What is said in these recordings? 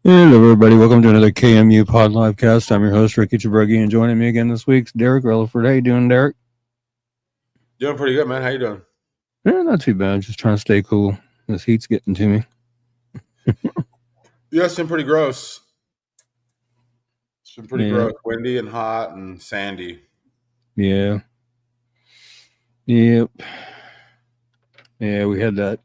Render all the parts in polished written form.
Hello, everybody. Welcome to another KMU Pod Livecast. I'm your host, Ricky Chabruggi, and joining me again this week's Derek Relaford. How you doing, Derek? Doing pretty good, man. How you doing? Yeah, not too bad. Just trying to stay cool. This heat's getting to me. Yeah, it's been pretty gross. It's been pretty gross. Windy and hot and sandy. Yeah. Yep. Yeah, we had that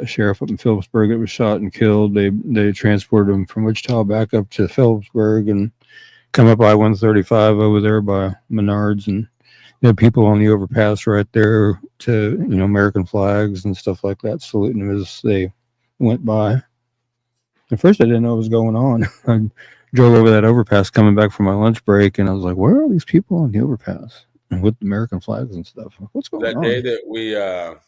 sheriff up in Phillipsburg that was shot and killed. They transported him from Wichita back up to Phillipsburg and come up I-135 over there by Menards, and you had people on the overpass right there to, American flags and stuff like that, saluting them as they went by. At first, I didn't know what was going on. I drove over that overpass coming back from my lunch break, and I was like, where are all these people on the overpass and with American flags and stuff? What's going on? That day that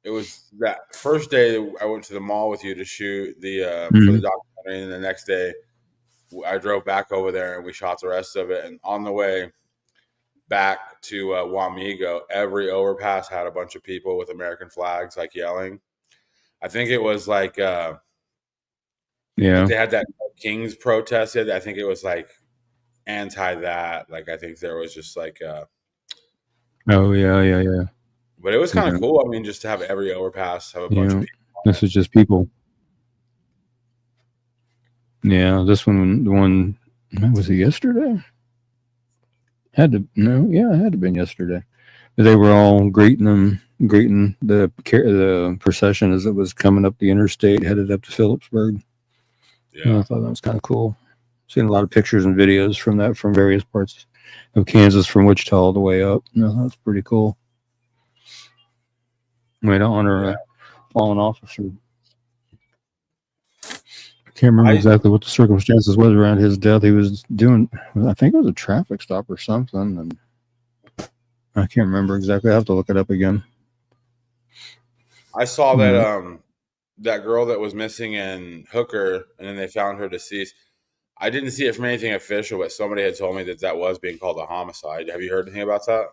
it was that first day that I went to the mall with you to shoot for the documentary, and the next day I drove back over there and we shot the rest of it. And on the way back to Wamego, every overpass had a bunch of people with American flags, like yelling. I think it was like like they had that Kings protest. I think it was like anti that. Like I think there was just like oh yeah. But it was kind of cool. I mean, just to have every overpass have a bunch of people. This is just people. Yeah, this one, the one, was it yesterday? It had to have been yesterday. They were all greeting the procession as it was coming up the interstate, headed up to Phillipsburg. Yeah, I thought that was kind of cool. Seen a lot of pictures and videos from that from various parts of Kansas, from Wichita all the way up. That's pretty cool. Way to honor a fallen officer. I can't remember exactly what the circumstances was around his death. He was doing, I think it was a traffic stop or something, and I can't remember exactly. I have to look it up again. I saw that that girl that was missing in Hooker, and then they found her deceased. I didn't see it from anything official, but somebody had told me that was being called a homicide. Have you heard anything about that?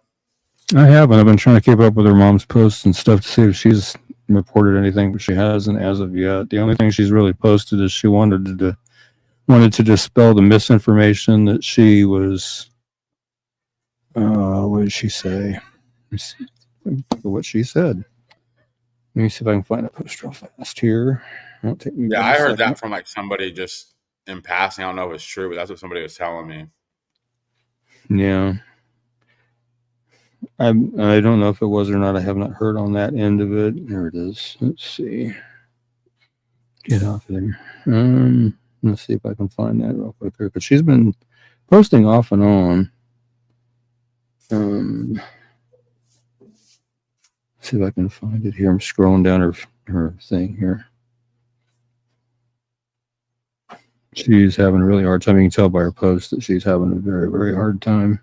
I haven't. I've been trying to keep up with her mom's posts and stuff to see if she's reported anything, but she hasn't as of yet. The only thing she's really posted is she wanted to dispel the misinformation that she was. What did she say? Let me think of what she said. Let me see if I can find a post real fast here. I heard that from like somebody just in passing. I don't know if it's true, but that's what somebody was telling me. Yeah. I don't know if it was or not. I have not heard on that end of it. There it is. Let's see. Get off of there. Let's see if I can find that real quick here, because she's been posting off and on. See if I can find it here. I'm scrolling down her thing here. She's having a really hard time. You can tell by her post that she's having a very, very hard time.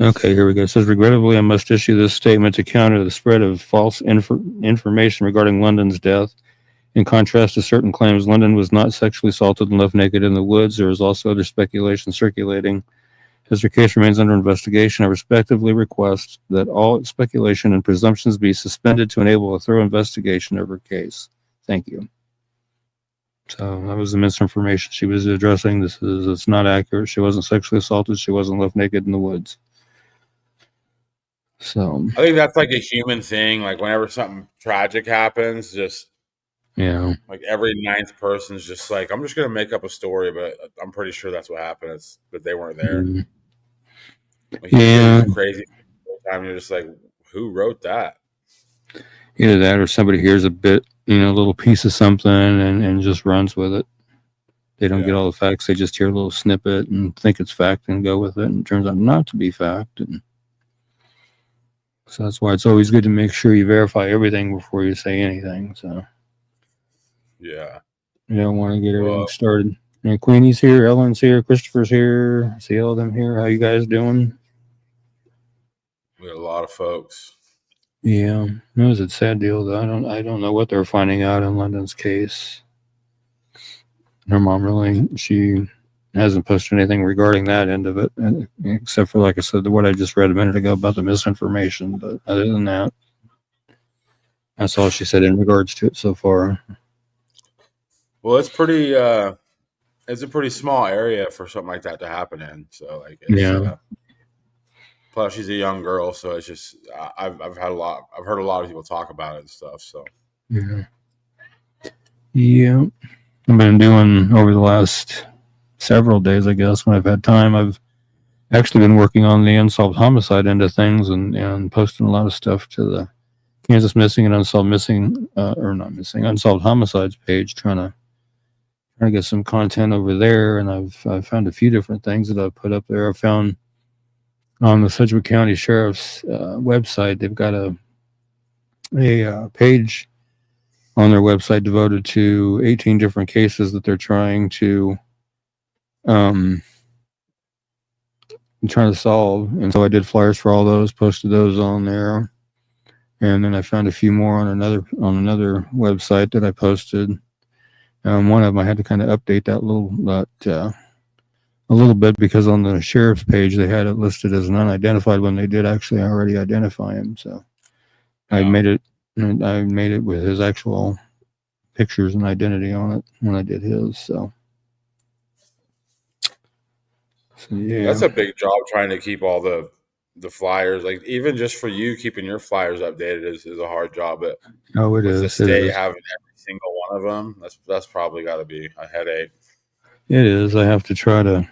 Okay, here we go. It says, regrettably, I must issue this statement to counter the spread of false information regarding London's death. In contrast to certain claims, London was not sexually assaulted and left naked in the woods. There is also other speculation circulating. As her case remains under investigation, I respectfully request that all speculation and presumptions be suspended to enable a thorough investigation of her case. Thank you. So that was the misinformation she was addressing. It's not accurate. She wasn't sexually assaulted. She wasn't left naked in the woods. So I think that's like a human thing. Like whenever something tragic happens, like every ninth person's just like, I'm just gonna make up a story, but I'm pretty sure that's what happened. It's that they weren't there. Like, crazy time. You're just like, who wrote that? Either that, or somebody hears a bit, a little piece of something and just runs with it. They don't get all the facts. They just hear a little snippet and think it's fact and go with it, and it turns out not to be fact. And so that's why it's always good to make sure you verify everything before you say anything. So you don't want to get everything started. And Queenie's here, Ellen's here, Christopher's here. I see all of them here. How you guys doing? We got a lot of folks. Yeah, it was a sad deal though. I don't know what they're finding out in London's case. Her mom really, she hasn't posted anything regarding that end of it, except for, like I said, what I just read a minute ago about the misinformation. But other than that, that's all she said in regards to it so far. Well, it's pretty. It's a pretty small area for something like that to happen in. So, like, it's, Yeah. plus, she's a young girl, so it's just I've heard a lot of people talk about it and stuff. So, Yeah. I've been doing over the last several days, I guess, when I've had time. I've actually been working on the unsolved homicide end of things and posting a lot of stuff to the Kansas Missing and Unsolved Unsolved Homicides page, trying to get some content over there. And I've found a few different things that I've put up there. I found on the Sedgwick County Sheriff's website, they've got a page on their website devoted to 18 different cases that they're trying to solve. And so I did flyers for all those, posted those on there. And then I found a few more on another website that I posted. One of them I had to kind of update that a little bit, because on the sheriff's page they had it listed as an unidentified when they did actually already identify him. So I made it with his actual pictures and identity on it when I did his. So yeah, that's a big job, trying to keep all the flyers. Like, even just for you, keeping your flyers updated is a hard job. But it is. The state having every single one of them, that's probably got to be a headache. It is. I have to try to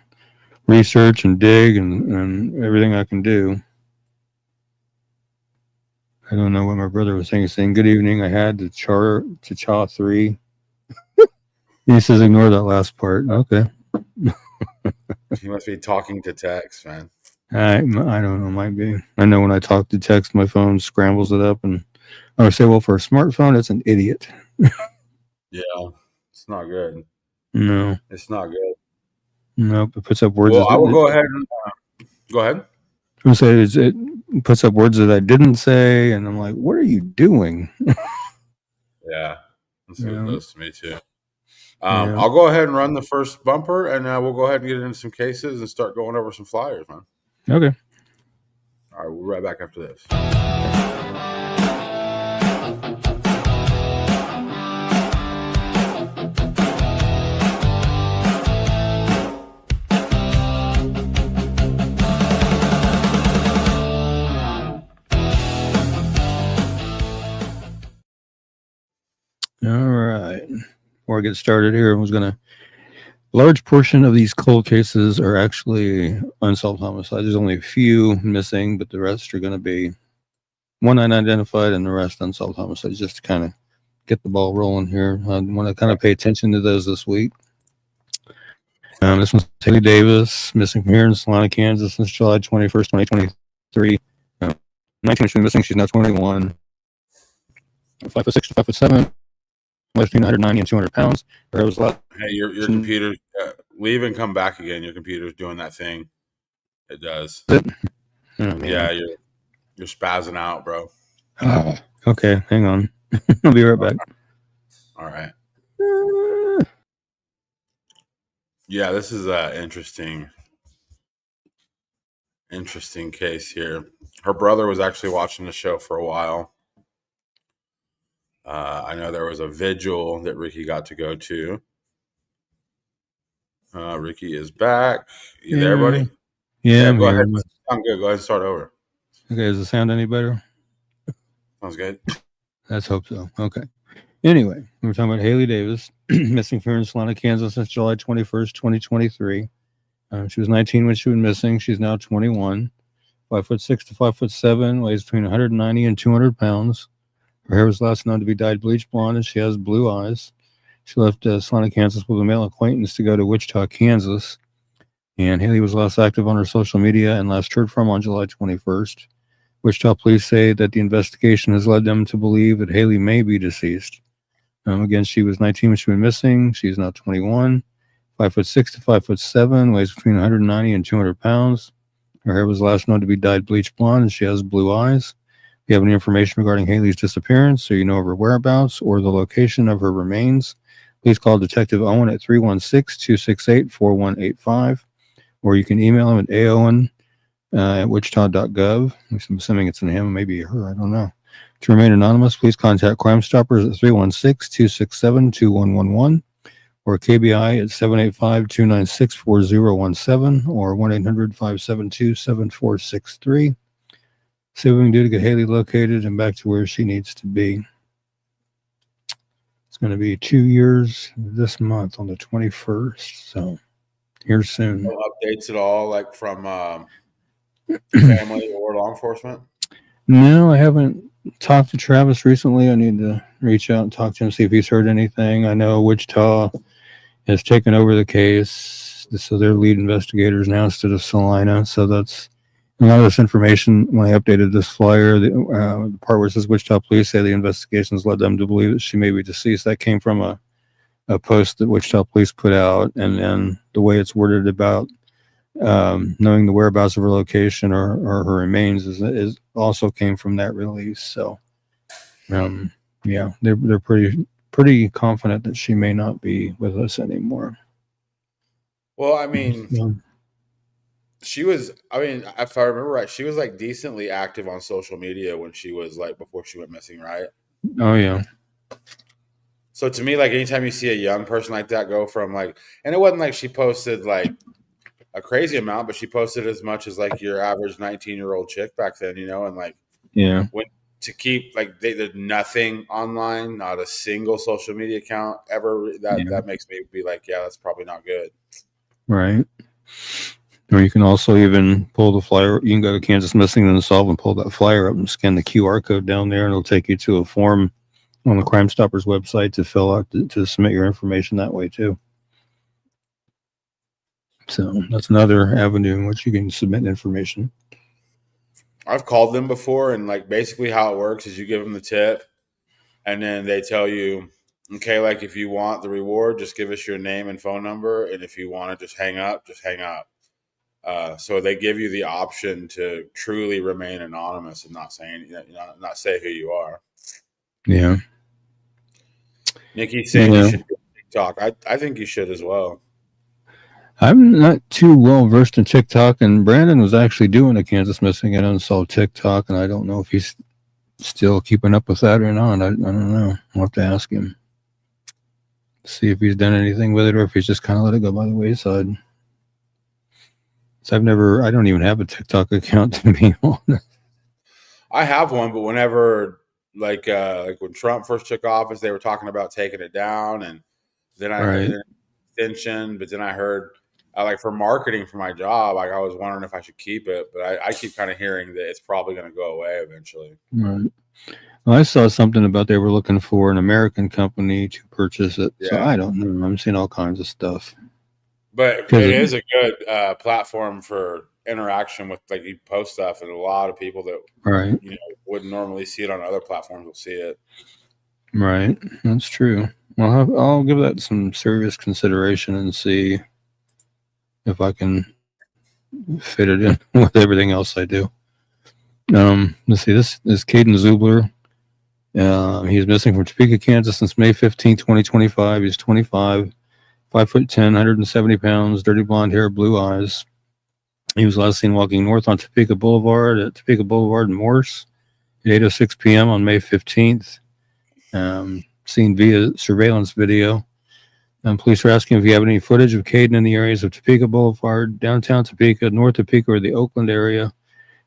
research and dig and everything I can do. I don't know what my brother was saying. Good evening. I had to chaw 3. He says ignore that last part. Okay. He must be talking to text, man. I don't know. Might be. I know when I talk to text, my phone scrambles it up, and I would say, well, for a smartphone, it's an idiot. Yeah, it's not good. No, it's not good. Nope. It puts up words. Well, I will go ahead and go ahead. I would say it puts up words that I didn't say, and I'm like, what are you doing? Yeah, that's what it does to me too. I'll go ahead and run the first bumper, and we'll go ahead and get into some cases and start going over some flyers, man. Okay. All right, we'll be right back after this. All right. Before I get started here, a large portion of these cold cases are actually unsolved homicides. There's only a few missing, but the rest are going to be one unidentified and the rest unsolved homicides, just to kind of get the ball rolling here. I want to kind of pay attention to those this week. This one's Haley Davis, missing from here in Salina, Kansas since July 21st, 2023. 19 she's been missing. She's now 21. 5'6" to 5'7". Between 190 and 200 pounds. Or it was less. Hey, your computer, leave and come back again. Your computer's doing that thing. It does. Yeah, you're spazzing out, bro. Okay, hang on. I'll be right back. All right. Yeah, this is an interesting case here. Her brother was actually watching the show for a while. I know there was a vigil that Ricky got to go to. Ricky is back. You there, buddy? Yeah, go ahead. Sound good. Go ahead and start over. Okay, does it sound any better? Sounds good. Let's hope so. Okay. Anyway, we're talking about Haley Davis, missing from here in Salina, Kansas since July 21st, 2023. She was 19 when she was missing. She's now 21. 5'6" to 5'7", weighs between 190 and 200 pounds. Her hair was last known to be dyed bleach blonde, and she has blue eyes. She left Salina, Kansas with a male acquaintance to go to Wichita, Kansas. And Haley was last active on her social media and last heard from on July 21st. Wichita police say that the investigation has led them to believe that Haley may be deceased. Again, she was 19 when she went missing. She's now 21. 5'6" to 5'7", weighs between 190 and 200 pounds. Her hair was last known to be dyed bleach blonde, and she has blue eyes. If you have any information regarding Haley's disappearance, or you know of her whereabouts or the location of her remains, please call Detective Owen at 316-268-4185, or you can email him at aowen at wichita.gov. I'm assuming it's in him, maybe her, I don't know. To remain anonymous, please contact Crime Stoppers at 316-267-2111 or KBI at 785-296-4017 or 1-800-572-7463. See what we can do to get Haley located and back to where she needs to be. It's going to be 2 years this month on the 21st, so here soon. No updates at all, like from family or law enforcement? No, I haven't talked to Travis recently. I need to reach out and talk to him, see if he's heard anything. I know Wichita has taken over the case, so they're lead investigators now instead of Salina. So that's a lot of this information. When I updated this flyer, the part where it says Wichita police say the investigations led them to believe that she may be deceased, that came from a post that Wichita police put out, and then the way it's worded about knowing the whereabouts of her location or her remains is also came from that release. So yeah, they're pretty confident that she may not be with us anymore. Well, I mean, she was, I mean, if I remember right, she was like decently active on social media when she was like before she went missing, right? Oh yeah. So to me, like anytime you see a young person like that go from like, and it wasn't like she posted like a crazy amount, but she posted as much as like your average 19-year-old chick back then, you know, and like, yeah, when to keep like there's nothing online, not a single social media account ever. That makes me be like, yeah, that's probably not good. Right. Or you can also even pull the flyer. You can go to Kansas Missing and Solve and pull that flyer up and scan the QR code down there, and it'll take you to a form on the Crime Stoppers website to fill out to submit your information that way too. So that's another avenue in which you can submit information. I've called them before, and like basically how it works is you give them the tip, and then they tell you, okay, like if you want the reward, just give us your name and phone number, and if you want to just hang up, just hang up. So they give you the option to truly remain anonymous and not saying, not say who you are. Yeah. Nikki's saying you should do TikTok. I think you should as well. I'm not too well versed in TikTok, and Brandon was actually doing a Kansas Missing and Unsolved TikTok, and I don't know if he's still keeping up with that or not. I don't know. I'll have to ask him. See if he's done anything with it or if he's just kind of let it go by the wayside. So I don't even have a TikTok account, to be honest. I have one, but whenever like when Trump first took office, they were talking about taking it down, and then I heard an extension, but then I heard like for marketing for my job, like I was wondering if I should keep it, but I keep kind of hearing that it's probably going to go away eventually. Right. Well, I saw something about they were looking for an American company to purchase it. Yeah. So I don't know. I'm seeing all kinds of stuff. But it is a good platform for interaction with, like, you post stuff, and a lot of people that wouldn't normally see it on other platforms will see it. Right. That's true. Well, I'll give that some serious consideration and see if I can fit it in with everything else I do. Let's see. This is Caden Zubler. He's missing from Topeka, Kansas since May 15, 2025. He's 25, 5'10", 170 pounds, dirty blonde hair, blue eyes. He was last seen walking north on Topeka Boulevard and Morse at 8:06 p.m. on May 15th. Seen via surveillance video. Police are asking if you have any footage of Caden in the areas of Topeka Boulevard, downtown Topeka, North Topeka, or the Oakland area.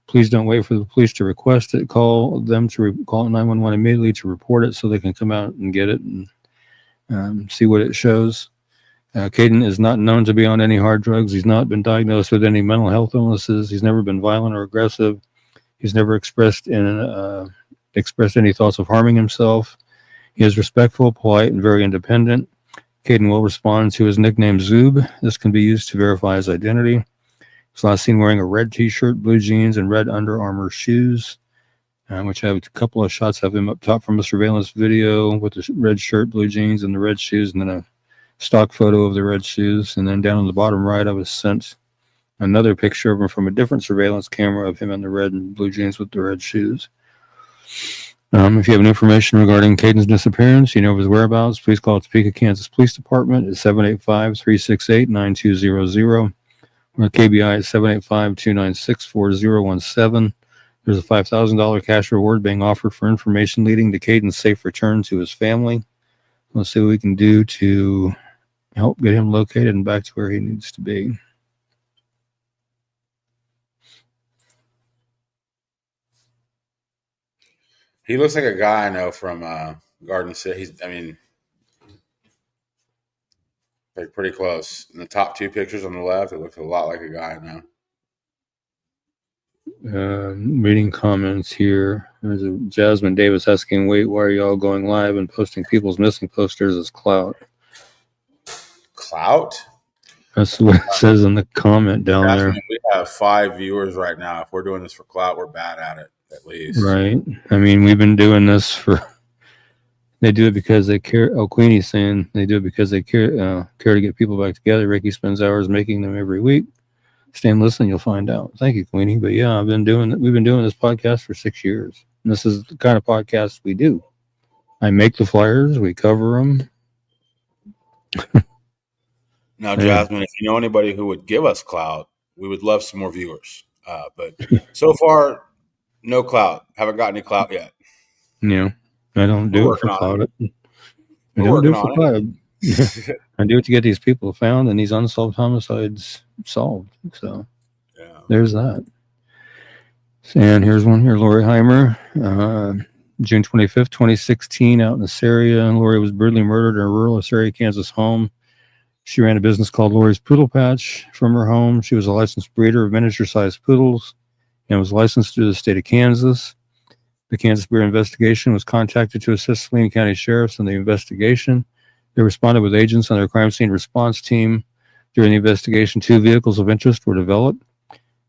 Please don't wait for the police to request it. Call them to call 911 immediately to report it so they can come out and get it and see what it shows. Caden is not known to be on any hard drugs. He's not been diagnosed with any mental health illnesses. He's never been violent or aggressive. He's never expressed any thoughts of harming himself. He is respectful, polite, and very independent. Caden will respond to his nickname Zoob. This can be used to verify his identity. He's last seen wearing a red t-shirt, blue jeans, and red Under Armour shoes, which I have a couple of shots of him up top from a surveillance video with the red shirt, blue jeans, and the red shoes, and then a stock photo of the red shoes. And then down on the bottom right, I was sent another picture of him from a different surveillance camera of him in the red and blue jeans with the red shoes. If you have any information regarding Caden's disappearance, you know his whereabouts, please call Topeka, Kansas Police Department at 785-368-9200 or KBI at 785-296-4017. There's a $5,000 cash reward being offered for information leading to Caden's safe return to his family. Let's see what we can do to help get him located and back to where he needs to be. He looks like a guy I know from Garden City. Like pretty close. In the top two pictures on the left, it looks a lot like a guy I know. Reading comments here. There's a Jasmine Davis asking, "Wait, why are y'all going live and posting people's missing posters as clout?" Clout? That's what it says in the comment down there. We have 5 viewers right now. If we're doing this for clout, we're bad at it, at least. Right. I mean, we've been doing this for. They do it because they care. Oh, Queenie's saying they do it because they care to get people back together. Ricky spends hours making them every week. Stay and listen, you'll find out. Thank you, Queenie. But yeah, we've been doing this podcast for 6 years. And this is the kind of podcast we do. I make the flyers, we cover them. Now, Jasmine, if you know anybody who would give us clout, we would love some more viewers. But so far, no clout. Haven't got any clout yet. Yeah, I don't do it for clout. I don't do it for clout. I do it to get these people found and these unsolved homicides solved. So there's that. And here's one here, Lori Heimer, June 25th, 2016, out in Assyria. Lori was brutally murdered in a rural Assyria, Kansas home. She ran a business called Lori's Poodle Patch from her home. She was a licensed breeder of miniature-sized poodles and was licensed through the state of Kansas. The Kansas Bureau of Investigation was contacted to assist Saline County sheriffs in the investigation. They responded with agents on their crime scene response team. During the investigation, 2 vehicles of interest were developed.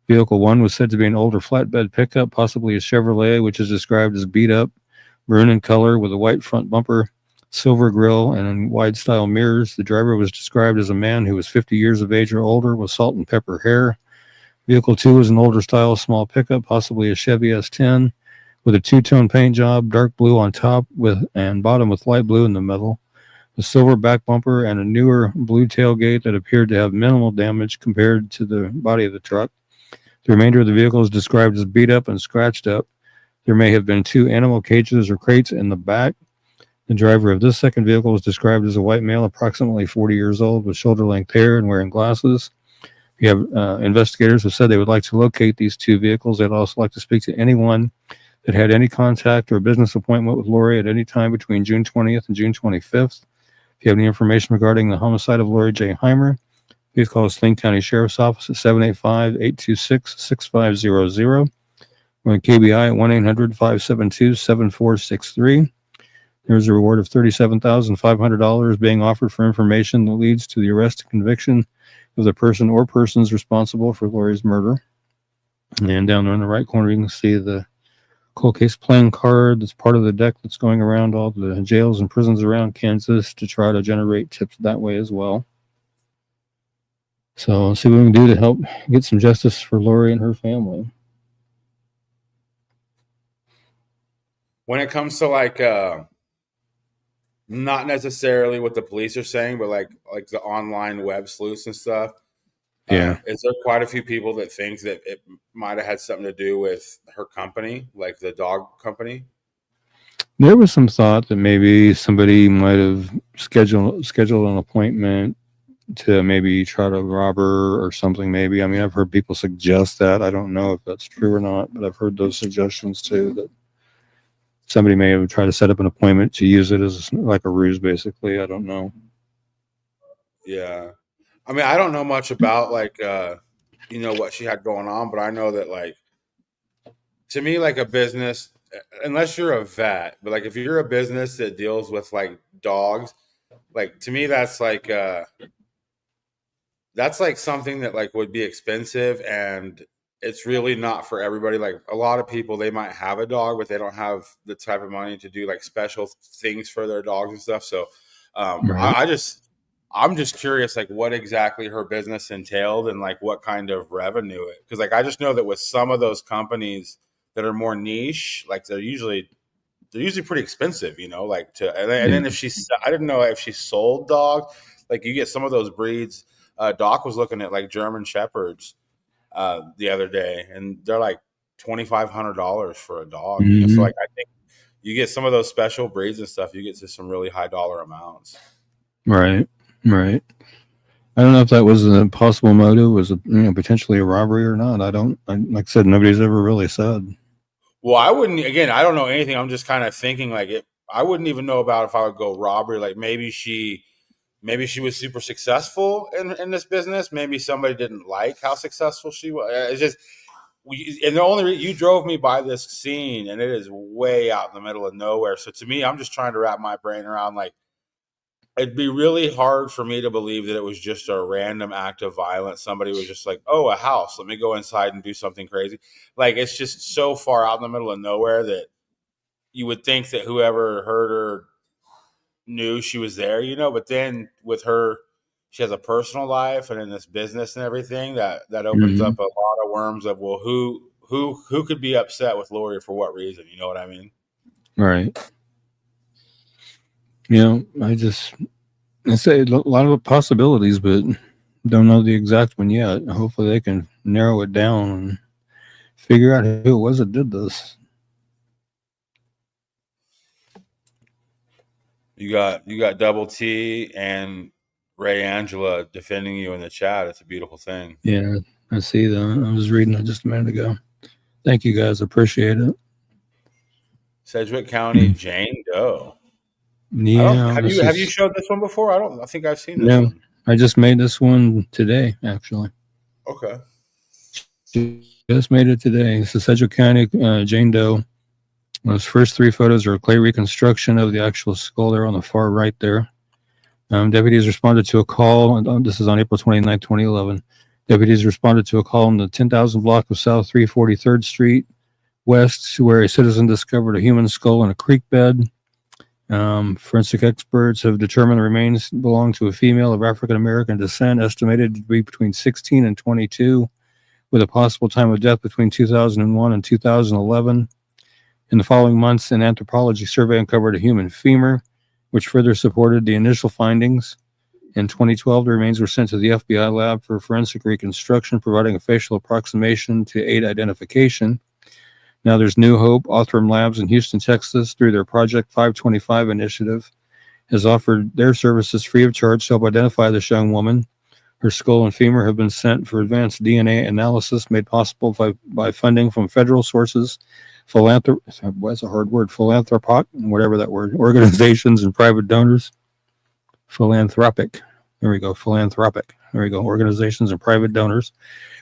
Vehicle 1 was said to be an older flatbed pickup, possibly a Chevrolet, which is described as beat up, maroon in color with a white front bumper, silver grille, and wide style mirrors. The driver was described as a man who was 50 years of age or older with salt and pepper hair. Vehicle 2 was an older style small pickup, possibly a Chevy S10, with a 2-tone paint job, dark blue on top and bottom with light blue in the middle, a silver back bumper, and a newer blue tailgate that appeared to have minimal damage compared to the body of the truck. The remainder of the vehicle is described as beat up and scratched up. There may have been 2 animal cages or crates in the back. The driver of this second vehicle was described as a white male, approximately 40 years old, with shoulder-length hair and wearing glasses. We have investigators have said they would like to locate these 2 vehicles. They'd also like to speak to anyone that had any contact or business appointment with Lori at any time between June 20th and June 25th. If you have any information regarding the homicide of Lori J. Heimer, please call the Saline County Sheriff's Office at 785-826-6500 or KBI at 1-800-572-7463. There's a reward of $37,500 being offered for information that leads to the arrest and conviction of the person or persons responsible for Lori's murder. And down there in the right corner, you can see the cold case playing card that's part of the deck that's going around all the jails and prisons around Kansas to try to generate tips that way as well. So let's see what we can do to help get some justice for Lori and her family. When it comes to not necessarily what the police are saying, but like the online web sleuths and stuff. Yeah. Is there quite a few people that think that it might have had something to do with her company, like the dog company? There was some thought that maybe somebody might have scheduled an appointment to maybe try to rob her or something. Maybe. I mean, I've heard people suggest that. I don't know if that's true or not, but I've heard those suggestions too, that somebody may have tried to set up an appointment to use it as like a ruse, basically. I don't know. Yeah. I mean, I don't know much about what she had going on, but I know that to me, like a business, unless you're a vet, but like if you're a business that deals with like dogs, like to me, that's like something that like would be expensive, and it's really not for everybody. Like a lot of people, they might have a dog, but they don't have the type of money to do like special things for their dogs and stuff. So Right. I'm just curious, like what exactly her business entailed and like what kind of revenue it. Because like I just know that with some of those companies that are more niche, like they're usually they're usually pretty expensive, like and then I didn't know if she sold dogs. Like you get some of those breeds. Doc was looking at like German Shepherds the other day, and they're like $2,500 for a dog. So like I think you get some of those special breeds and stuff, you get to some really high dollar amounts. Right. I don't know if that was a possible motive, was it, potentially a robbery or not. Like I said, nobody's ever really said. Well, I don't know anything. I'm just kind of thinking like I wouldn't even know about if I would go robbery. Like maybe she was super successful in this business. Maybe somebody didn't like how successful she was. It's just, and the only you drove me by this scene, and it is way out in the middle of nowhere. So to me, I'm just trying to wrap my brain around like it'd be really hard for me to believe that it was just a random act of violence. Somebody was just like, "Oh, a house. Let me go inside and do something crazy." Like it's just so far out in the middle of nowhere that you would think that whoever heard her knew she was there, But then with her, she has a personal life and in this business and everything that opens up a lot of worms of who could be upset with Lori for what reason? You know what I mean? Right. I say a lot of possibilities, but don't know the exact one yet. Hopefully, they can narrow it down and figure out who it was that did this. You got Double T and Ray Angela defending you in the chat. It's a beautiful thing. Yeah, I see that. I was reading it just a minute ago. Thank you guys. Appreciate it. Sedgwick County, Jane Doe. Yeah. Have you showed this one before? I think I've seen this one. I just made this one today, actually. Okay. Just made it today. This is Sedgwick County, Jane Doe. Those first three photos are a clay reconstruction of the actual skull there on the far right there. Deputies responded to a call. This is on April 29, 2011. Deputies responded to a call in the 10,000 block of South 343rd Street West, where a citizen discovered a human skull in a creek bed. Forensic experts have determined the remains belong to a female of African American descent, estimated to be between 16 and 22, with a possible time of death between 2001 and 2011. In the following months, an anthropology survey uncovered a human femur, which further supported the initial findings. In 2012, the remains were sent to the FBI lab for forensic reconstruction, providing a facial approximation to aid identification. Now there's New Hope, Othram Labs in Houston, Texas, through their Project 525 initiative, has offered their services free of charge to help identify this young woman. Her skull and femur have been sent for advanced DNA analysis made possible by funding from federal sources, what's a hard word, philanthropic, whatever that word, organizations and private donors. Philanthropic. There we go. Philanthropic. There we go. Organizations and private donors.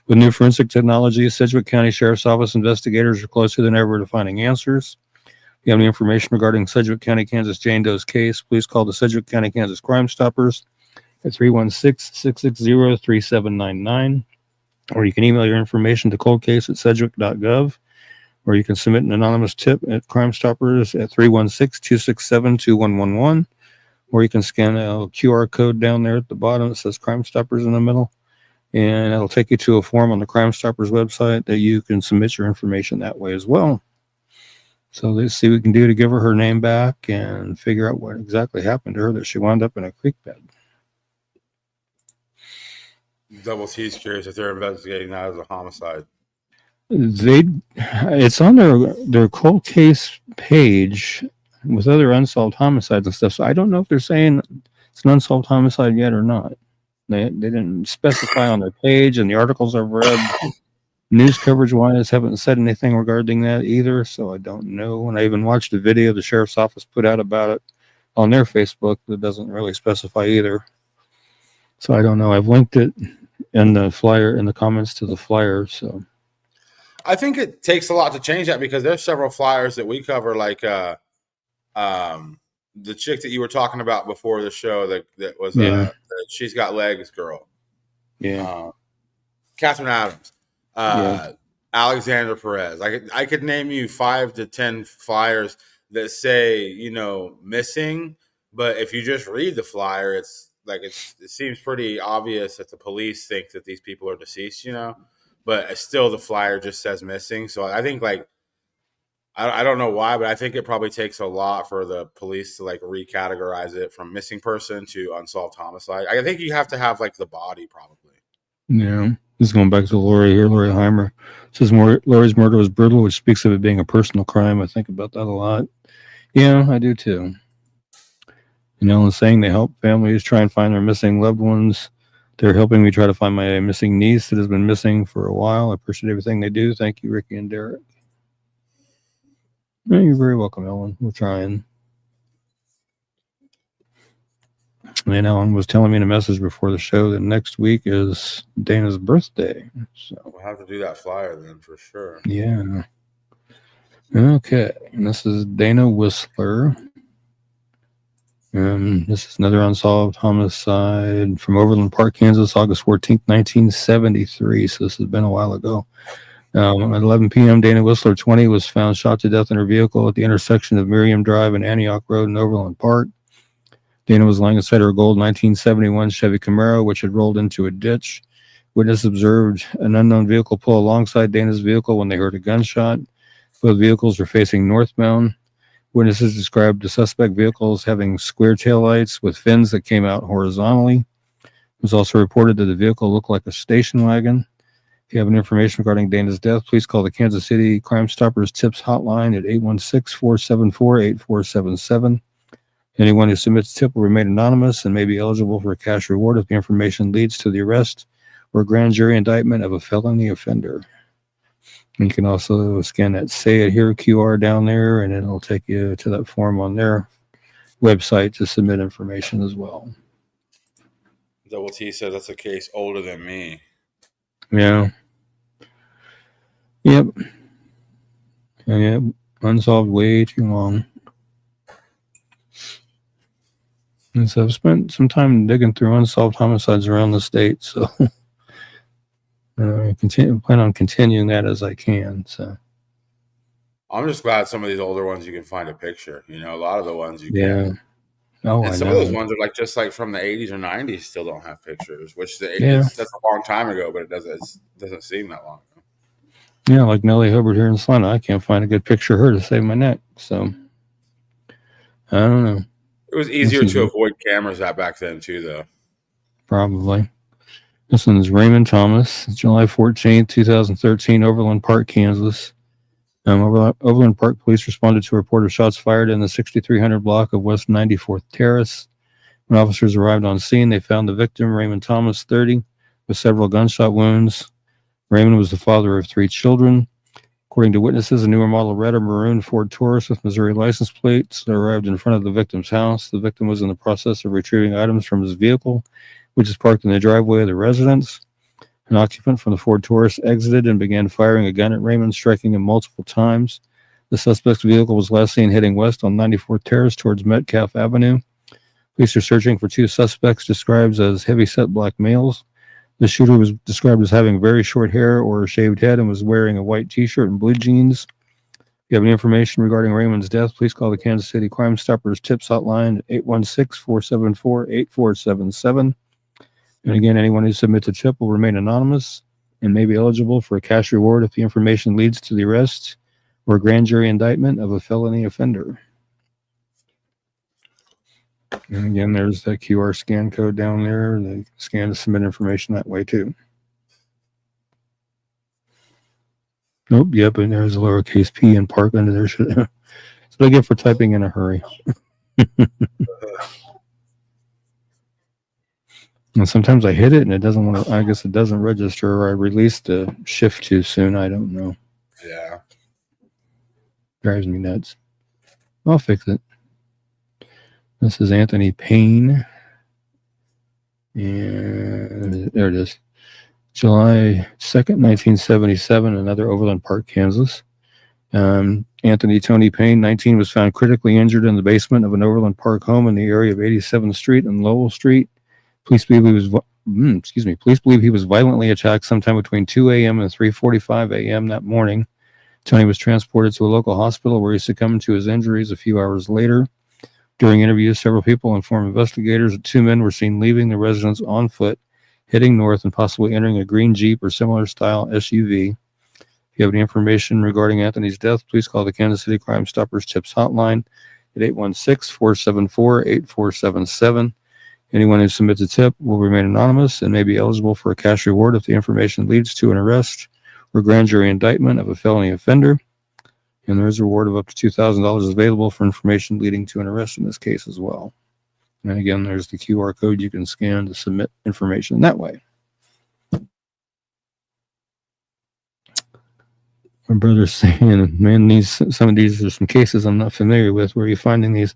With new forensic technology, Sedgwick County Sheriff's Office investigators are closer than ever to finding answers. If you have any information regarding Sedgwick County, Kansas Jane Doe's case, please call the Sedgwick County, Kansas Crime Stoppers at 316-660-3799. Or you can email your information to coldcase@sedgwick.gov. Or you can submit an anonymous tip at Crime Stoppers at 316-267-2111. Or you can scan a QR code down there at the bottom that says Crime Stoppers in the middle. And it'll take you to a form on the Crime Stoppers website that you can submit your information that way as well. So let's see what we can do to give her name back and figure out what exactly happened to her that she wound up in a creek bed. Double T's curious if they're investigating that as a homicide. It's on their cold case page with other unsolved homicides and stuff. So I don't know if they're saying it's an unsolved homicide yet or not. They didn't specify on their page, and the articles I've read, news coverage wise, haven't said anything regarding that either. So I don't know. And I even watched a video the sheriff's office put out about it on their Facebook that doesn't really specify either. So I don't know. I've linked it in the flyer, in the comments to the flyer. So I think it takes a lot to change that, because there's several flyers that we cover, like the chick that you were talking about before the show that was She's Got Legs girl. Yeah. Catherine Adams. Alexander Perez. I could name you 5 to 10 flyers that say, missing, but if you just read the flyer, it seems pretty obvious that the police think that these people are deceased, but still the flyer just says missing. So I think I don't know why, but I think it probably takes a lot for the police to like recategorize it from missing person to unsolved homicide. I think you have to have like the body probably. Yeah. This is going back to Lori here. Lori Heimer says Lori's murder was brutal, which speaks of it being a personal crime. I think about that a lot. Yeah, I do too. And Ellen's saying they help families try and find their missing loved ones. They're helping me try to find my missing niece that has been missing for a while. I appreciate everything they do. Thank you, Ricky and Derek. Yeah, you're very welcome, Ellen. We're trying. And Ellen was telling me in a message before the show that next week is Dana's birthday. So we'll have to do that flyer then for sure. Yeah. Okay. And this is Dana Whistler. This is another unsolved homicide from Overland Park, Kansas, August 14th, 1973. So this has been a while ago. At 11 p.m., Dana Whistler, 20, was found shot to death in her vehicle at the intersection of Miriam Drive and Antioch Road in Overland Park. Dana was lying inside her gold 1971 Chevy Camaro, which had rolled into a ditch. Witness observed an unknown vehicle pull alongside Dana's vehicle when they heard a gunshot. Both vehicles were facing northbound. Witnesses described the suspect vehicles having square taillights with fins that came out horizontally. It was also reported that the vehicle looked like a station wagon. If you have any information regarding Dana's death, please call the Kansas City Crime Stoppers Tips Hotline at 816-474-8477. Anyone who submits a tip will remain anonymous and may be eligible for a cash reward if the information leads to the arrest or grand jury indictment of a felony offender. And you can also scan that Say It Here QR down there, and it'll take you to that form on their website to submit information as well. Double T says that's a case older than me. Yeah. Yep. And yeah, unsolved way too long. And so I've spent some time digging through unsolved homicides around the state, so I plan on continuing that as I can. So I'm just glad some of these older ones you can find a picture. You know, a lot of the ones you can't. Oh, and some of those ones are like just like from the 80s or 90s still don't have pictures, which that's a long time ago, but it doesn't seem that long ago. Yeah, like Nellie Hubbard here in Salina, I can't find a good picture of her to save my neck. So I don't know. It was easier to avoid cameras back then too, though. Probably. This one's Raymond Thomas, July 14th, 2013, Overland Park, Kansas. Overland Park police responded to a report of shots fired in the 6300 block of West 94th Terrace. When officers arrived on scene, they found the victim, Raymond Thomas, 30, with several gunshot wounds. Raymond was the father of 3 children. According to witnesses, a newer model red or maroon Ford Taurus with Missouri license plates arrived in front of the victim's house. The victim was in the process of retrieving items from his vehicle, which is parked in the driveway of the residence. An occupant from the Ford Taurus exited and began firing a gun at Raymond, striking him multiple times. The suspect's vehicle was last seen heading west on 94th Terrace towards Metcalf Avenue. Police are searching for 2 suspects described as heavy-set black males. The shooter was described as having very short hair or a shaved head and was wearing a white T-shirt and blue jeans. If you have any information regarding Raymond's death, please call the Kansas City Crime Stoppers Tips Hotline at 816-474-8477. And again, anyone who submits a tip will remain anonymous and may be eligible for a cash reward if the information leads to the arrest or grand jury indictment of a felony offender. And again, there's that QR scan code down there. They scan to submit information that way too. Nope, yep, and there's a lowercase p in Park under there. That's what I get for typing in a hurry. And sometimes I hit it and it doesn't want to, I guess it doesn't register, or I released the shift too soon. I don't know. Yeah. Drives me nuts. I'll fix it. This is Anthony Payne. And there it is. July 2nd, 1977, another Overland Park, Kansas. Anthony Tony Payne, 19, was found critically injured in the basement of an Overland Park home in the area of 87th Street and Lowell Street. Police believe he was violently attacked sometime between 2 a.m. and 3:45 a.m. that morning. Tony was transported to a local hospital where he succumbed to his injuries a few hours later. During interviews, several people informed investigators that 2 men were seen leaving the residence on foot, heading north and possibly entering a green Jeep or similar style SUV. If If you have any information regarding Anthony's death, please call the Kansas City Crime Stoppers Tips Hotline at 816-474-8477. Anyone who submits a tip will remain anonymous and may be eligible for a cash reward if the information leads to an arrest or grand jury indictment of a felony offender. And there is a reward of up to $2,000 available for information leading to an arrest in this case as well. And again, there's the QR code you can scan to submit information that way. My brother's saying, man, some of these are some cases I'm not familiar with. Where are you finding these?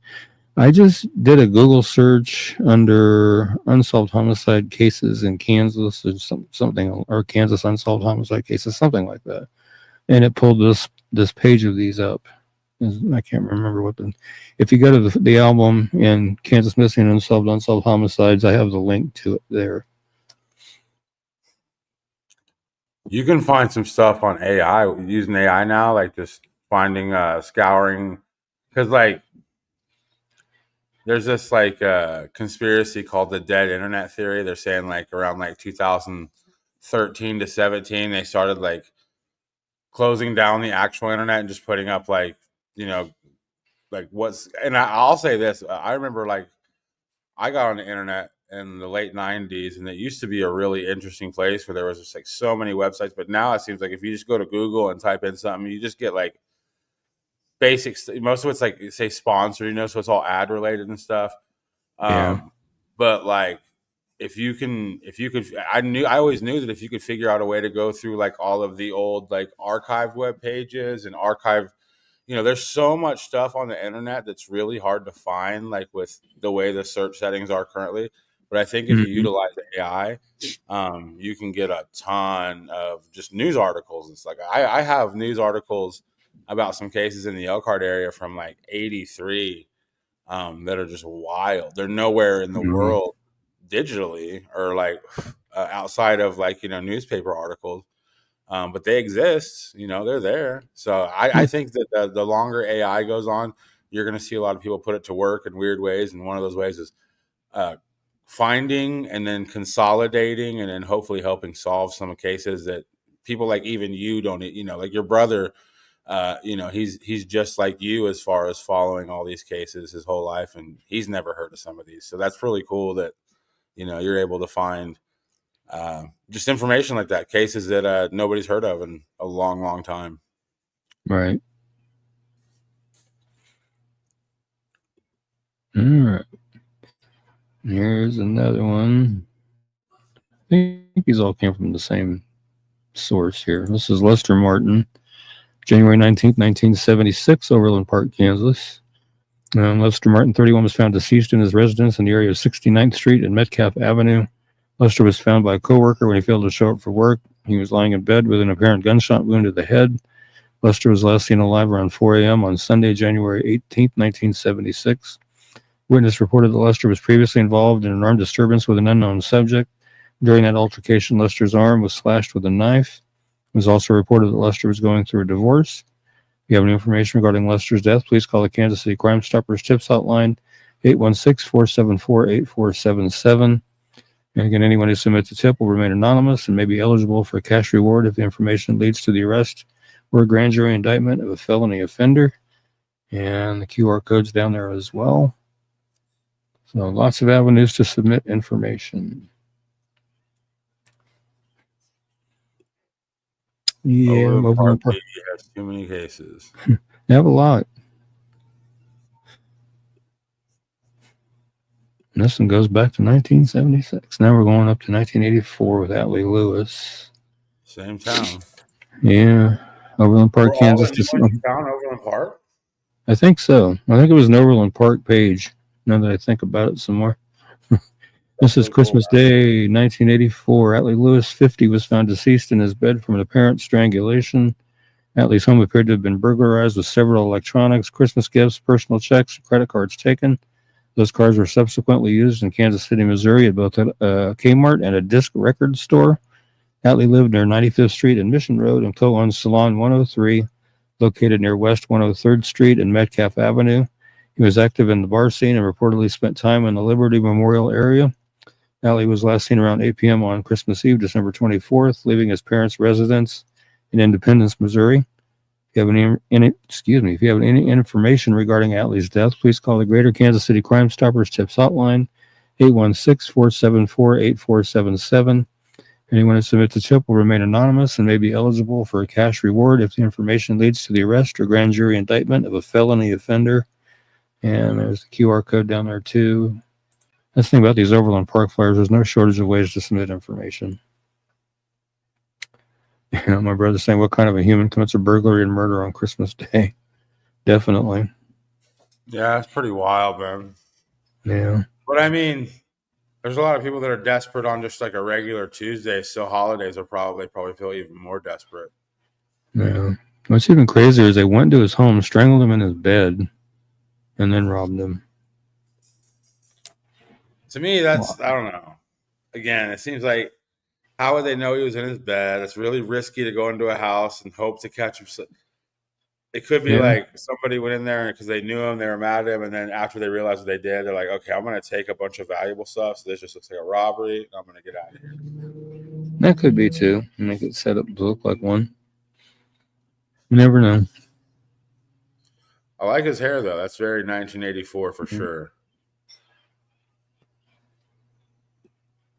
I just did a Google search under unsolved homicide cases in Kansas or something, or Kansas unsolved homicide cases, something like that. And it pulled this page of these up. I can't remember if you go to the album in Kansas Missing and Unsolved Homicides, I have the link to it there. You can find some stuff on AI, using AI now, like just finding, scouring. Because, like, there's this, like, conspiracy called the dead internet theory. They're saying, like, around, like, 2013 to 17, they started, like, closing down the actual internet and just putting up, like, you know, like and I'll say this. I remember, like, I got on the internet in the late 90s, and it used to be a really interesting place where there was just, like, so many websites. But now it seems like if you just go to Google and type in something, you just get, like, basics. Most of it's, like, say sponsor, you know, so it's all ad related and stuff. Yeah. But, like, I always knew that if you could figure out a way to go through, like, all of the old, like, archived web pages and there's so much stuff on the internet that's really hard to find, like, with the way the search settings are currently. But I think if you utilize AI, you can get a ton of just news articles. It's like I have news articles about some cases in the Elkhart area from, like, 83 that are just wild. They're nowhere in the world digitally or, like, outside of, like, newspaper articles. But they exist, they're there. So I think that the longer AI goes on, you're going to see a lot of people put it to work in weird ways. And one of those ways is finding and then consolidating and then hopefully helping solve some cases that people like even you don't, like your brother, he's just like you as far as following all these cases his whole life. And he's never heard of some of these. So that's really cool that, you're able to find just information like that, cases that nobody's heard of in a long, long time. Right. All right. Here's another one. I think these all came from the same source here. This is Lester Martin, January 19th, 1976, Overland Park, Kansas. Lester Martin, 31, was found deceased in his residence in the area of 69th Street and Metcalf Avenue. Lester was found by a coworker when he failed to show up for work. He was lying in bed with an apparent gunshot wound to the head. Lester was last seen alive around 4 a.m. on Sunday, January 18th, 1976. Witness reported that Lester was previously involved in an armed disturbance with an unknown subject. During that altercation, Lester's arm was slashed with a knife. It was also reported that Lester was going through a divorce. If you have any information regarding Lester's death, please call the Kansas City Crime Stoppers Tips Hotline, 816-474-8477. And again, anyone who submits a tip will remain anonymous and may be eligible for a cash reward if the information leads to the arrest or a grand jury indictment of a felony offender. And the QR code's down there as well. So lots of avenues to submit information. Yeah, Overland Park has too many cases. They have a lot. And this one goes back to 1976. Now we're going up to 1984 with Atlee Lewis. Same town. Yeah. Overland Park, Kansas. Town Overland Park? I think so. I think it was an Overland Park page, now that I think about it some more. This is Christmas Day, 1984. Atlee Lewis, 50, was found deceased in his bed from an apparent strangulation. Atlee's home appeared to have been burglarized with several electronics, Christmas gifts, personal checks, and credit cards taken. Those cards were subsequently used in Kansas City, Missouri at both a Kmart and a disc record store. Atlee lived near 95th Street and Mission Road and co-owned Salon 103, located near West 103rd Street and Metcalf Avenue. He was active in the bar scene and reportedly spent time in the Liberty Memorial area. Atlee was last seen around 8 p.m. on Christmas Eve, December 24th, leaving his parents' residence in Independence, Missouri. If you have if you have any information regarding Atlee's death, please call the Greater Kansas City Crime Stoppers Tips Hotline, 816-474-8477. Anyone who submits a tip will remain anonymous and may be eligible for a cash reward if the information leads to the arrest or grand jury indictment of a felony offender. And there's the QR code down there too. That's the thing about these Overland Park flyers. There's no shortage of ways to submit information. My brother's saying, what kind of a human commits a burglary and murder on Christmas Day? Definitely. Yeah, it's pretty wild, man. Yeah. But I mean, there's a lot of people that are desperate on just like a regular Tuesday. So holidays are probably feel even more desperate. Yeah. What's even crazier is they went to his home, strangled him in his bed, and then robbed him. To me, that's, I don't know. Again, it seems like, how would they know he was in his bed? It's really risky to go into a house and hope to catch him. It could be like somebody went in there because they knew him, they were mad at him, and then after they realized what they did, they're like, okay, I'm going to take a bunch of valuable stuff, so this just looks like a robbery, and I'm going to get out of here. That could be, too. Make it set up to look like one. You never know. I like his hair, though. That's very 1984 for sure.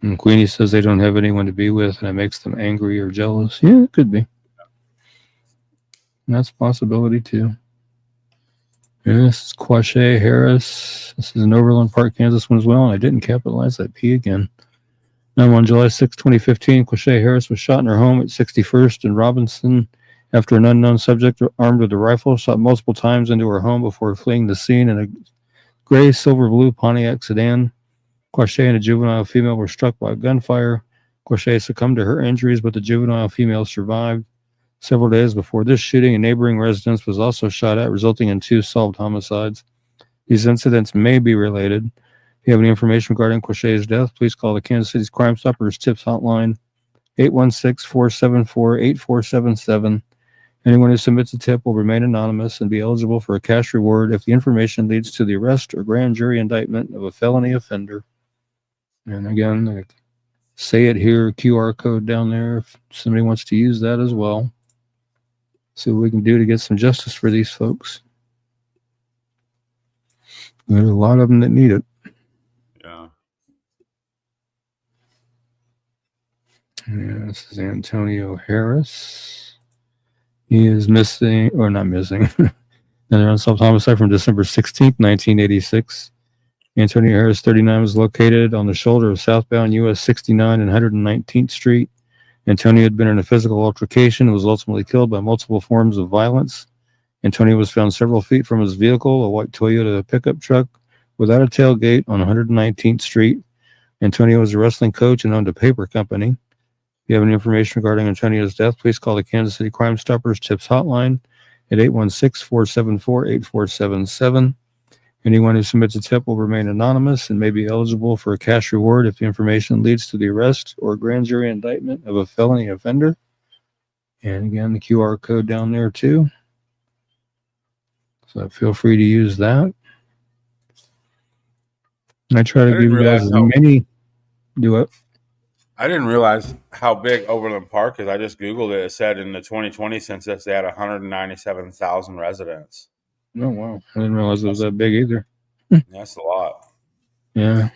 And Queenie says they don't have anyone to be with, and it makes them angry or jealous. Yeah, it could be. That's a possibility, too. And this is Quashay Harris. This is in Overland Park, Kansas one as well, and I didn't capitalize that P again. Now, on July 6, 2015, Quashay Harris was shot in her home at 61st and Robinson after an unknown subject armed with a rifle shot multiple times into her home before fleeing the scene in a gray, silver-blue Pontiac sedan. Quashay and a juvenile female were struck by gunfire. Quashay succumbed to her injuries, but the juvenile female survived. Several days before this shooting, a neighboring residence was also shot at, resulting in 2 solved homicides. These incidents may be related. If you have any information regarding Quashay's death, please call the Kansas City's Crime Stoppers Tips Hotline, 816-474-8477. Anyone who submits a tip will remain anonymous and be eligible for a cash reward if the information leads to the arrest or grand jury indictment of a felony offender. And again, say it here, QR code down there if somebody wants to use that as well. See what we can do to get some justice for these folks. There's a lot of them that need it. Yeah. Yeah, this is Antonio Harris. He is missing, or not missing, another unsolved homicide from December 16th, 1986. Antonio Harris, 39, was located on the shoulder of southbound US 69 and 119th Street. Antonio had been in a physical altercation and was ultimately killed by multiple forms of violence. Antonio was found several feet from his vehicle, a white Toyota pickup truck without a tailgate on 119th Street. Antonio was a wrestling coach and owned a paper company. If you have any information regarding Antonio's death, please call the Kansas City Crime Stoppers Tips Hotline at 816-474-8477. Anyone who submits a tip will remain anonymous and may be eligible for a cash reward if the information leads to the arrest or grand jury indictment of a felony offender. And again, the QR code down there too. So feel free to use that. I try to give you guys as many. Do it. I didn't realize how big Overland Park is. I just Googled it. It said in the 2020 census they had 197,000 residents. Oh, wow. I didn't realize it was that big either. That's a lot. Yeah. And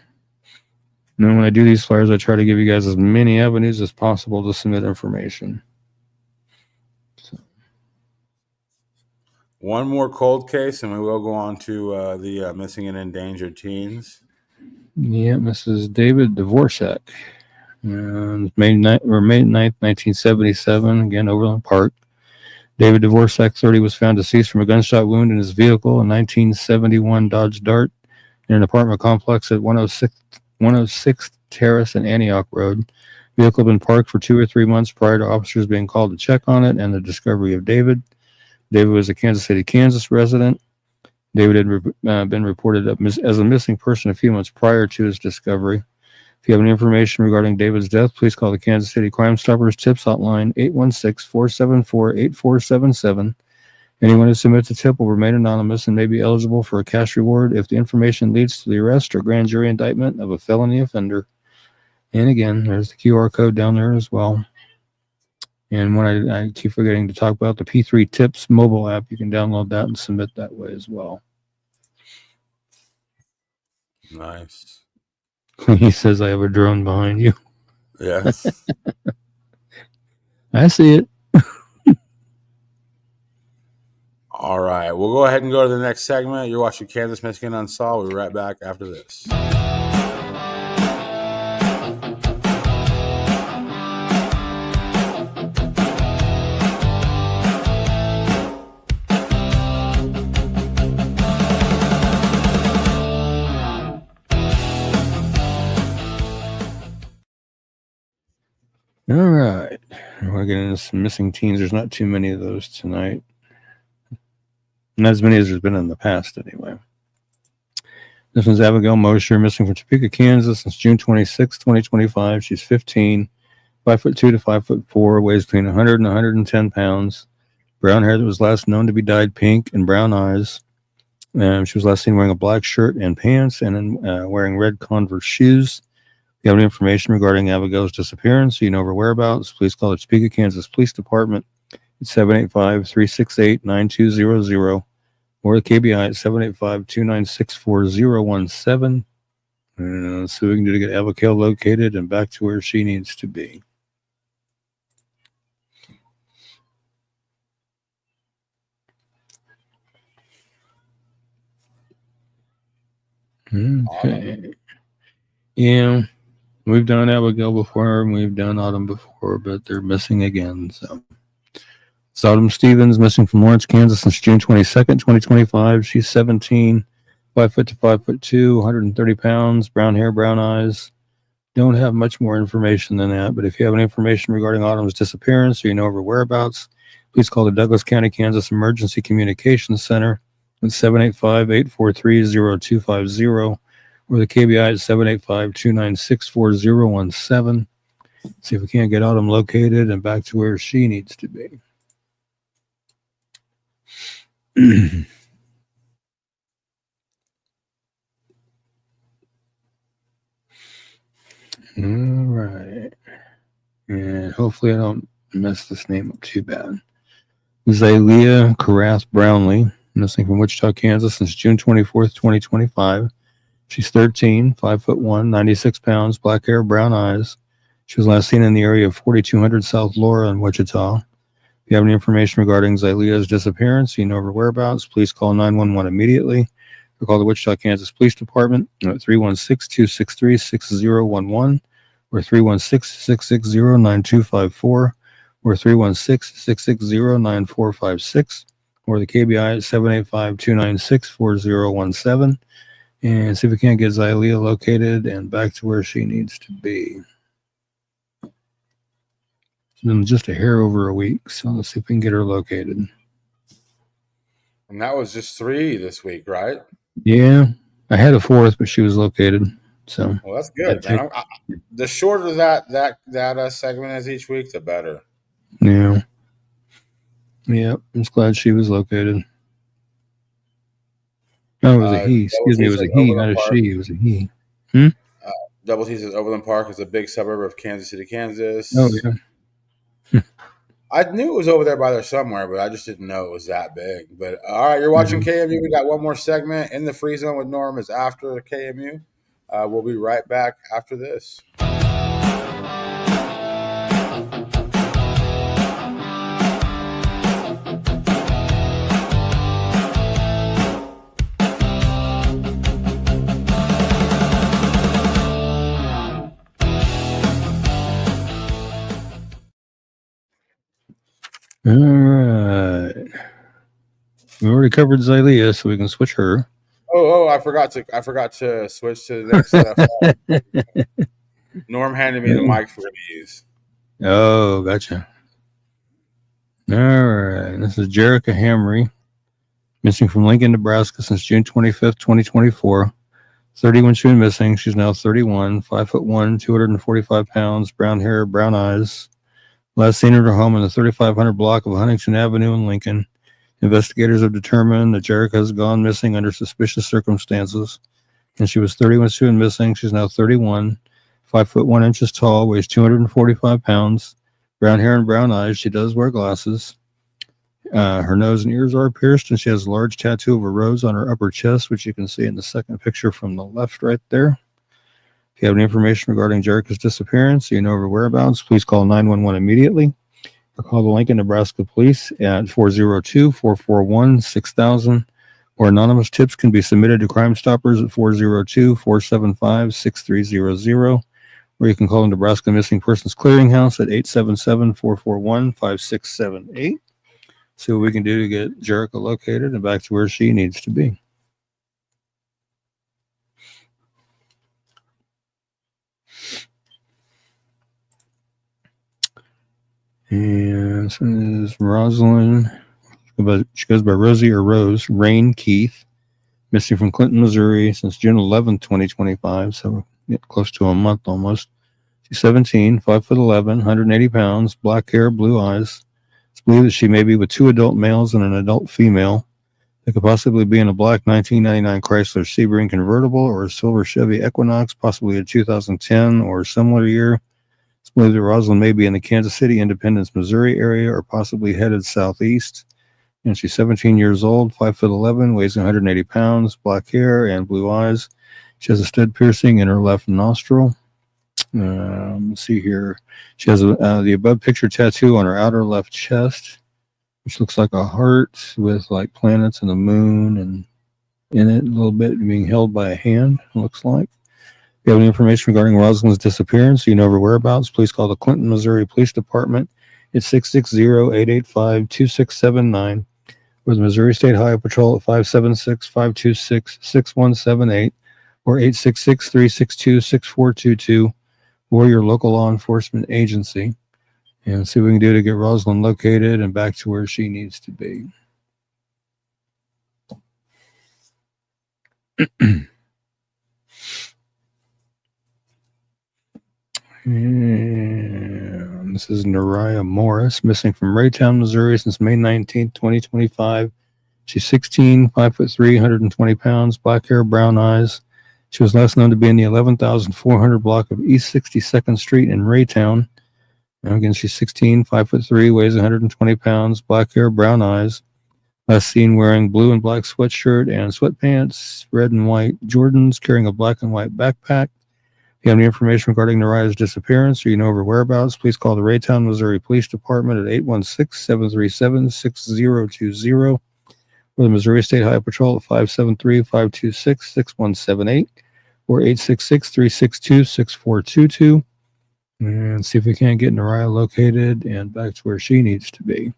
then when I do these flyers, I try to give you guys as many avenues as possible to submit information. So. One more cold case, and we will go on to the missing and endangered teens. Yeah, Mrs. David Dvorak. May 9th, 1977, again, Overland Park. David Dvorak, 30, was found deceased from a gunshot wound in his vehicle, a 1971 Dodge Dart, in an apartment complex at 106th Terrace and Antioch Road. The vehicle had been parked for 2 or 3 months prior to officers being called to check on it and the discovery of David. David was a Kansas City, Kansas resident. David had been reported as a missing person a few months prior to his discovery. If you have any information regarding David's death, please call the Kansas City Crime Stoppers Tips Hotline, 816-474-8477. Anyone who submits a tip will remain anonymous and may be eligible for a cash reward if the information leads to the arrest or grand jury indictment of a felony offender. And again, there's the QR code down there as well. And when I keep forgetting to talk about the P3 Tips mobile app, you can download that and submit that way as well. Nice. He says, I have a drone behind you. Yeah. I see it. All right. We'll go ahead and go to the next segment. You're watching Kansas, Michigan Unsolved. We'll be right back after this. All right. We're getting into some missing teens. There's not too many of those tonight. Not as many as there's been in the past, anyway. This one's Abigail Mosher, missing from Topeka, Kansas since June 26, 2025. She's 15, 5'2" to 5'4", weighs between 100 and 110 pounds. Brown hair that was last known to be dyed pink and brown eyes. She was last seen wearing a black shirt and pants and wearing red Converse shoes. If you have any information regarding Abigail's disappearance, you know her whereabouts, please call the Topeka, Kansas Police Department at 785-368-9200 or the KBI at 785-296-4017. So we can do to get Abigail located and back to where she needs to be. Okay. Yeah. We've done Abigail before, and we've done Autumn before, but they're missing again. So, it's Autumn Stevens, missing from Lawrence, Kansas since June 22nd, 2025. She's 17, 5 foot to 5'2", 130 pounds, brown hair, brown eyes. Don't have much more information than that, but if you have any information regarding Autumn's disappearance or you know her whereabouts, please call the Douglas County, Kansas Emergency Communications Center at 785-843-0250. or the KBI at 785-296-4017. See if we can't get Autumn located and back to where she needs to be. All right. And hopefully I don't mess this name up too bad. Zaylia Karath Brownlee, missing from Wichita, Kansas since June 24th, 2025. She's 13, 5'1", 96 pounds, black hair, brown eyes. She was last seen in the area of 4200 South Laura in Wichita. If you have any information regarding Zylia's disappearance, you know her whereabouts, please call 911 immediately or call the Wichita, Kansas Police Department at 316-263-6011 or 316-660-9254 or 316-660-9456 or the KBI at 785-296-4017. And see if we can't get Zylia located and back to where she needs to be. It's been just a hair over a week, so let's see if we can get her located. And that was just 3 this week, right? Yeah, I had a 4th, but she was located. So well, that's good, man. The shorter that segment is each week, the better. Yeah. I'm just glad she was located. No, it was a he. Excuse me, it was a he, not a she. It was a he. Double T says Overland Park is a big suburb of Kansas City, Kansas. Oh, yeah. I knew it was over there by there somewhere, but I just didn't know it was that big. But all right, you're watching KMU. We got one more segment. In the Free Zone with Norm is after KMU. We'll be right back after this. All right. We already covered Zylia, so we can switch her. Oh! I forgot to switch to the next. Norm handed me the mic for me to use. Oh, gotcha. All right. This is Jerica Hamry, missing from Lincoln, Nebraska since June 25th, 2024. 30 when she was missing. She's now 31, 5'1", 245 pounds, brown hair, brown eyes. Last seen at her home in the 3500 block of Huntington Avenue in Lincoln. Investigators have determined that Jerica has gone missing under suspicious circumstances. And she was 30 when she was missing. She's now 31, 5'1" tall, weighs 245 pounds, Brown hair and brown eyes. She does wear glasses. Her nose and ears are pierced, and she has a large tattoo of a rose on her upper chest, which you can see in the second picture from the left right there. If you have any information regarding Jerica's disappearance, or you know her whereabouts, please call 911 immediately or call the Lincoln, Nebraska Police at 402-441-6000, or anonymous tips can be submitted to Crime Stoppers at 402-475-6300, or you can call the Nebraska Missing Persons Clearinghouse at 877-441-5678. See what we can do to get Jerica located and back to where she needs to be. And this is Rosalind. She goes by Rosie or Rose Rain Keith, missing from Clinton, Missouri since June 11th, 2025. So we're getting close to a month almost. She's 17, 5'11", 180 pounds, black hair, blue eyes. It's believed that she may be with two adult males and an adult female. They could possibly be in a black 1999 Chrysler Sebring convertible or a silver Chevy Equinox, possibly a 2010 or a similar year. It's believed that Rosalind may be in the Kansas City, Independence, Missouri area or possibly headed southeast. And she's 17 years old, 5'11", weighs 180 pounds, black hair and blue eyes. She has a stud piercing in her left nostril. Let's see here. She has the above picture tattoo on her outer left chest, which looks like a heart with like planets and the moon and in it a little bit being held by a hand, it looks like. If you have any information regarding Rosalind's disappearance, you know her whereabouts, please call the Clinton, Missouri Police Department at 660-885-2679 or the Missouri State Highway Patrol at 576-526-6178 or 866-362-6422 or your local law enforcement agency, and see what we can do to get Rosalind located and back to where she needs to be. And this is Nariah Morris, missing from Raytown, Missouri since May 19th, 2025. She's 16, 5'3", 120 pounds, black hair, brown eyes. She was last known to be in the 11,400 block of East 62nd Street in Raytown. And again, she's 16, 5'3", weighs 120 pounds, black hair, brown eyes. Last seen wearing blue and black sweatshirt and sweatpants, red and white Jordans, carrying a black and white backpack. If you have any information regarding Nariah's disappearance or you know her whereabouts, please call the Raytown, Missouri Police Department at 816-737-6020 or the Missouri State Highway Patrol at 573-526-6178 or 866-362-6422 and see if we can't get Nariah located and back to where she needs to be.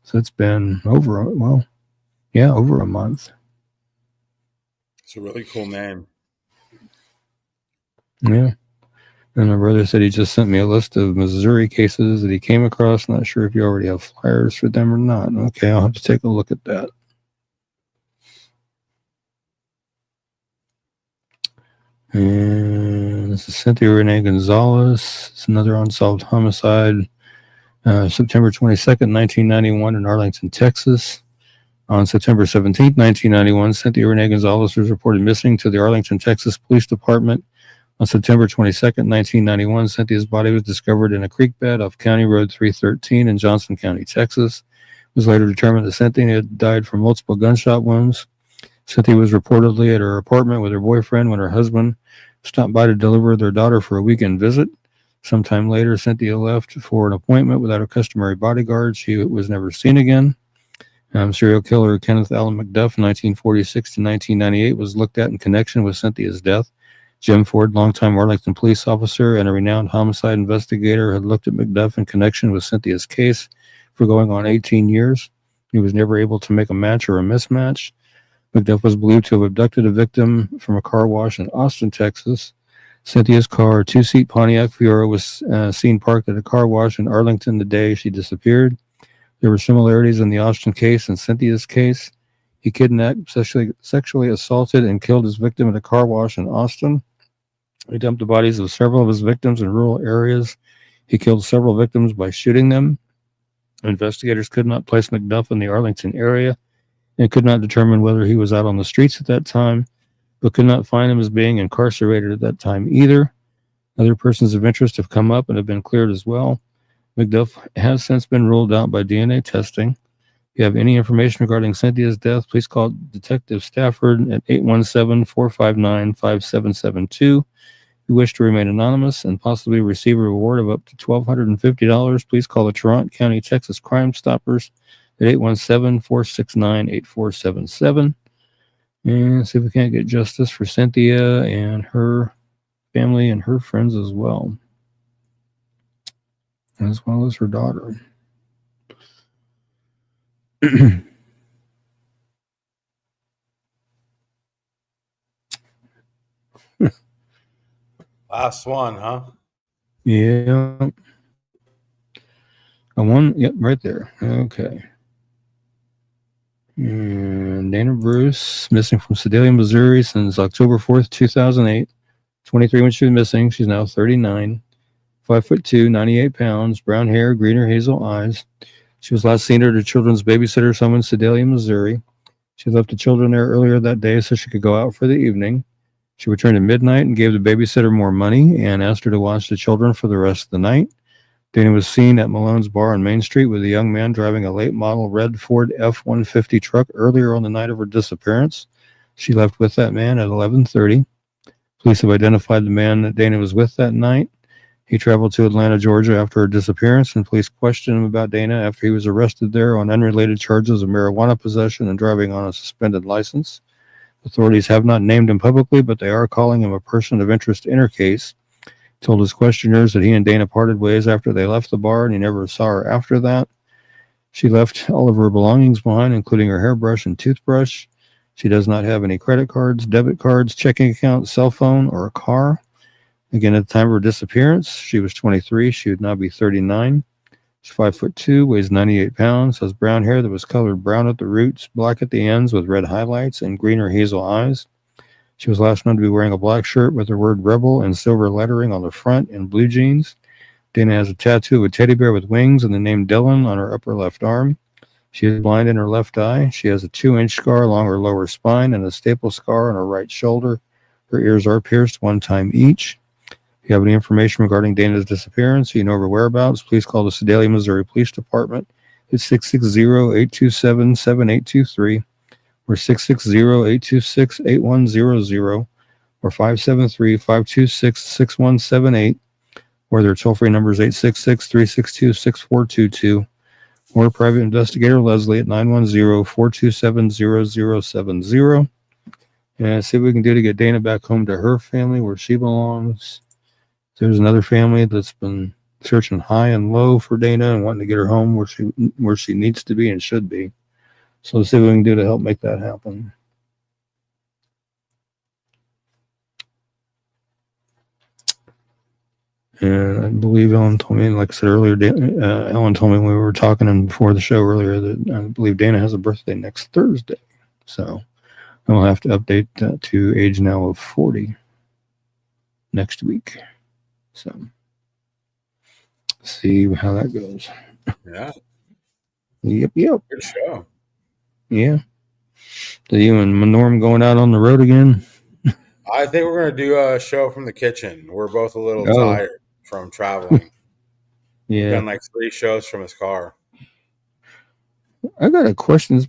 So it's been over a month. It's a really cool name. Yeah. And my brother said he just sent me a list of Missouri cases that he came across. Not sure if you already have flyers for them or not. Okay, I'll have to take a look at that. And this is Cynthia Renee Gonzalez. It's another unsolved homicide. September 22nd, 1991 in Arlington, Texas. On September 17th, 1991, Cynthia Renee Gonzalez was reported missing to the Arlington, Texas Police Department. On September 22nd, 1991, Cynthia's body was discovered in a creek bed off County Road 313 in Johnson County, Texas. It was later determined that Cynthia had died from multiple gunshot wounds. Cynthia was reportedly at her apartment with her boyfriend when her husband stopped by to deliver their daughter for a weekend visit. Sometime later, Cynthia left for an appointment without her customary bodyguard. She was never seen again. Serial killer Kenneth Allen McDuff, 1946 to 1998, was looked at in connection with Cynthia's death. Jim Ford, longtime Arlington police officer and a renowned homicide investigator, had looked at McDuff in connection with Cynthia's case for going on 18 years. He was never able to make a match or a mismatch. McDuff was believed to have abducted a victim from a car wash in Austin, Texas. Cynthia's car, a two-seat Pontiac Fiora, was seen parked at a car wash in Arlington the day she disappeared. There were similarities in the Austin case and Cynthia's case. He kidnapped, sexually assaulted, and killed his victim at a car wash in Austin. He dumped the bodies of several of his victims in rural areas. He killed several victims by shooting them. Investigators could not place McDuff in the Arlington area and could not determine whether he was out on the streets at that time, but could not find him as being incarcerated at that time either. Other persons of interest have come up and have been cleared as well. McDuff has since been ruled out by DNA testing. If you have any information regarding Cynthia's death, please call Detective Stafford at 817-459-5772. If you wish to remain anonymous and possibly receive a reward of up to $1,250, please call the Toronto County, Texas Crime Stoppers at 817-469-8477. And see if we can't get justice for Cynthia and her family and her friends as well as her daughter. Last one, huh? Yeah. One, yep, right there. Okay. And Dana Bruce, missing from Sedalia, Missouri since October 4th, 2008. 23 when she was missing. She's now 39. 5'2", 98 pounds, brown hair, green or hazel eyes. She was last seen at her children's babysitter's home in Sedalia, Missouri. She left the children there earlier that day so she could go out for the evening. She returned at midnight and gave the babysitter more money and asked her to watch the children for the rest of the night. Dana was seen at Malone's Bar on Main Street with a young man driving a late model red Ford F-150 truck earlier on the night of her disappearance. She left with that man at 11:30. Police have identified the man that Dana was with that night. He traveled to Atlanta, Georgia after her disappearance, and police questioned him about Dana after he was arrested there on unrelated charges of marijuana possession and driving on a suspended license. Authorities have not named him publicly, but they are calling him a person of interest in her case. He told his questioners that he and Dana parted ways after they left the bar, and he never saw her after that. She left all of her belongings behind, including her hairbrush and toothbrush. She does not have any credit cards, debit cards, checking account, cell phone, or a car. Again, at the time of her disappearance, she was 23. She would now be 39. She's 5'2", weighs 98 pounds, has brown hair that was colored brown at the roots, black at the ends with red highlights, and green or hazel eyes. She was last known to be wearing a black shirt with the word Rebel and silver lettering on the front and blue jeans. Dana has a tattoo of a teddy bear with wings and the name Dylan on her upper left arm. She is blind in her left eye. She has a 2-inch scar along her lower spine and a staple scar on her right shoulder. Her ears are pierced one time each. If you have any information regarding Dana's disappearance, or you know her whereabouts, please call the Sedalia, Missouri Police Department at 660-827-7823 or 660-826-8100 or 573-526-6178, or their toll-free number is 866-362-6422, or Private Investigator Leslie at 910-427-0070. And see what we can do to get Dana back home to her family where she belongs. There's another family that's been searching high and low for Dana and wanting to get her home where she needs to be and should be. So let's see what we can do to help make that happen. And I believe Ellen told me, like I said earlier, Ellen told me when we were talking before the show earlier that I believe Dana has a birthday next Thursday. So I'll have to update that to age now of 40 next week. So see how that goes. Yeah. Yep. Good show. Yeah. So you and Norm going out on the road again? I think we're going to do a show from the kitchen. We're both a little tired from traveling. Yeah. We've done like 3 shows from his car. I got a question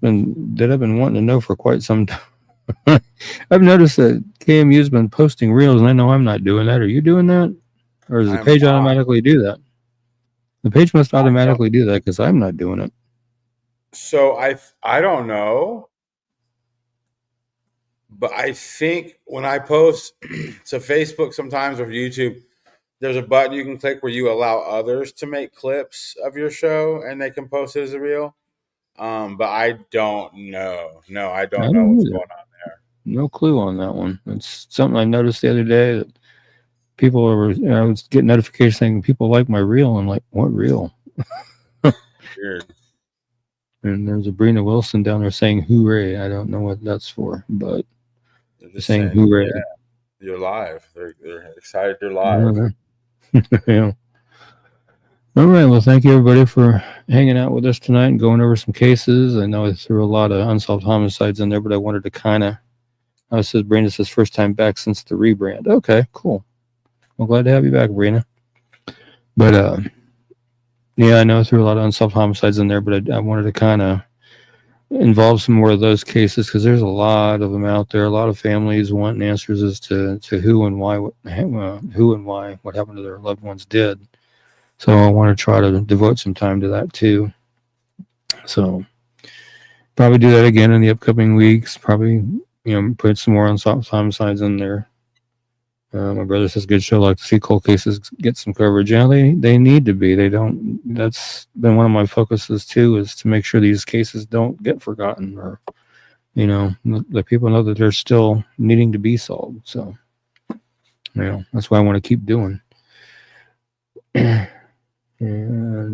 that I've been wanting to know for quite some time. I've noticed that KMU's been posting reels, and I know I'm not doing that. Are you doing that? Or does the page automatically do that? The page must automatically do that because I'm not doing it. So I don't know. But I think when I post to Facebook sometimes or YouTube, there's a button you can click where you allow others to make clips of your show and they can post it as a reel. But I don't know. No, I don't know what's going on there. No clue on that one. It's something I noticed the other day that people I was getting notifications saying people like my reel. I'm like, what reel? Weird. And there's a Brina Wilson down there saying hooray. I don't know what that's for, but they're just saying hooray. Yeah, you're live. They're excited you're live. Yeah. All right. Well, thank you everybody for hanging out with us tonight and going over some cases. I know I threw a lot of unsolved homicides in there, but I wanted to Brina says first time back since the rebrand. Okay, cool. Well, glad to have you back, Brina. But Yeah, I know I threw a lot of unsolved homicides in there, but I wanted to kind of involve some more of those cases because there's a lot of them out there. A lot of families wanting answers as to who and why what happened to their loved ones did. So I want to try to devote some time to that too. So probably do that again in the upcoming weeks. Probably put some more unsolved homicides in there. My brother says good show. Like to see cold cases get some coverage. Yeah, they need to be. They don't. That's been one of my focuses too, is to make sure these cases don't get forgotten, or that people know that they're still needing to be solved. So that's what I want to keep doing. And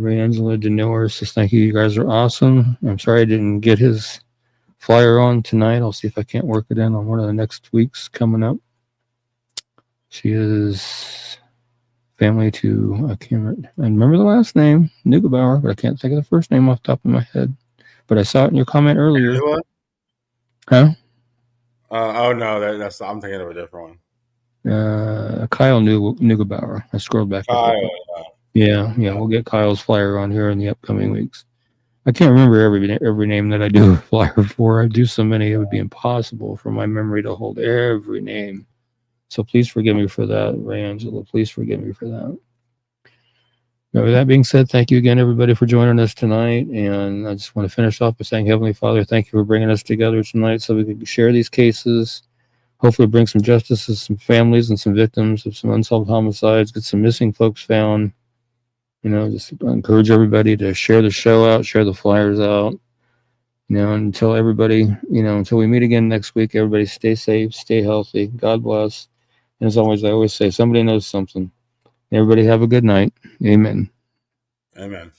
Ray Angela Denor says thank you. You guys are awesome. I'm sorry I didn't get his flyer on tonight. I'll see if I can't work it in on one of the next weeks coming up. She is family to I remember the last name, Neugebauer, but I can't think of the first name off the top of my head. But I saw it in your comment earlier. Huh? Oh no, that's I'm thinking of a different one. Kyle Neugebauer. I scrolled back. Kyle, yeah, we'll get Kyle's flyer on here in the upcoming weeks. I can't remember every name that I do a flyer for. I do so many, it would be impossible for my memory to hold every name. So please forgive me for that, Ray Angela. Please forgive me for that. Now, with that being said, thank you again, everybody, for joining us tonight. And I just want to finish off by saying, Heavenly Father, thank you for bringing us together tonight so we can share these cases, hopefully bring some justice to some families and some victims of some unsolved homicides, get some missing folks found. Just encourage everybody to share the show out, share the flyers out. Until we meet again next week, everybody stay safe, stay healthy. God bless. And as always, I always say, somebody knows something. Everybody have a good night. Amen. Amen.